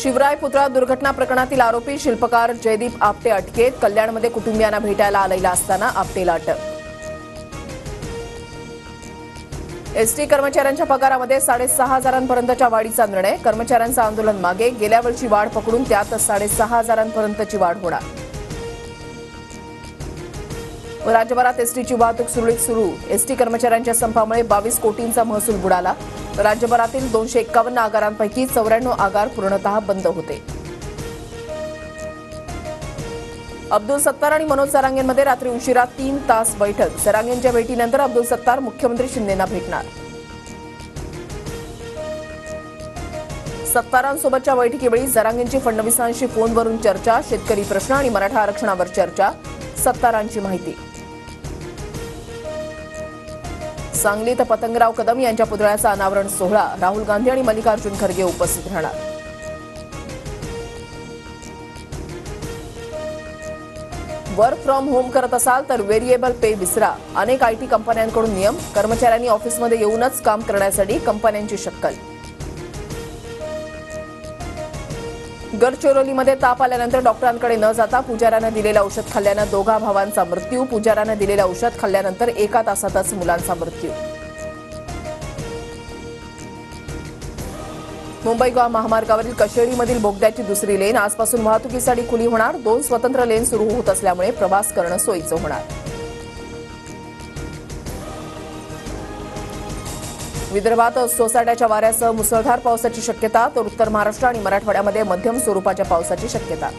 शिवराय पुतळा दुर्घटना प्रकरणातील आरोपी शिल्पकार जयदीप आपटे अटकेत. कल्याणमध्ये कुटुंबियांना भेटायला आलेला असताना आपटेला अटक. एसटी कर्मचाऱ्यांच्या पगारामध्ये 6,500पर्यंतच्या वाढीचा निर्णय. कर्मचाऱ्यांचं आंदोलन मागे. गेल्या वर्षी वाढ पकडून त्यात 6,500पर्यंतची वाढ होणार. राज्यभरात एसटीची वाहतूक सुरळीत सुरू. एसटी कर्मचाऱ्यांच्या संपामुळे 22 कोटींचा महसूल बुडाला. राज्यभरातील 251 आगारांपैकी 94 आगार पूर्णतः बंद होते. अब्दुल सत्तार आणि मनोज जरांगेंमध्ये रात्री उशिरा 3 तास बैठक. जरांगेंच्या भेटीनंतर अब्दुल सत्तार मुख्यमंत्री शिंदेंना भेटणार. सत्तारांसोबतच्या बैठकीवेळी जरांगेंची फडणवीसांशी फोनवरून चर्चा. शेतकरी प्रश्न आणि मराठा आरक्षणावर चर्चा. सत्तारांची माहिती. सांगलीत पतंगराव कदम यांच्या पुतळ्याचा अनावरण सोहळा. राहुल गांधी आणि मल्लिकार्जुन खरगे उपस्थित राहणार. वर्क फ्रॉम होम करत असाल तर व्हेरिएबल पे विसरा. अनेक आयटी कंपन्यांकडून नियम. कर्मचाऱ्यांनी ऑफिसमध्ये येऊनच काम करण्यासाठी कंपन्यांची शक्कल. गडचिरोलीमध्ये ताप आल्यानंतर डॉक्टरांकडे न जाता पुजाऱ्यानं दिलेलं औषध खाल्ल्यानं दोघा भावांचा मृत्यू. पुजाऱ्यानं दिलेलं औषध खाल्ल्यानंतर 1 तासातच मुलांचा मृत्यू. मुंबई गोवा महामार्गावरील कशेळीमधील बोगद्याची दुसरी लेन आजपासून वाहतुकीसाठी खुली होणार. 2 स्वतंत्र लेन सुरू होत असल्यामुळे प्रवास करणं सोयीचं होणार. विदर्भात सोसाट्याच्या वाऱ्यासह मुसळधार पावसाची शक्यता. तर उत्तर महाराष्ट्र आणि मराठवाड्यामध्ये मध्यम स्वरूपाच्या पावसाची शक्यता.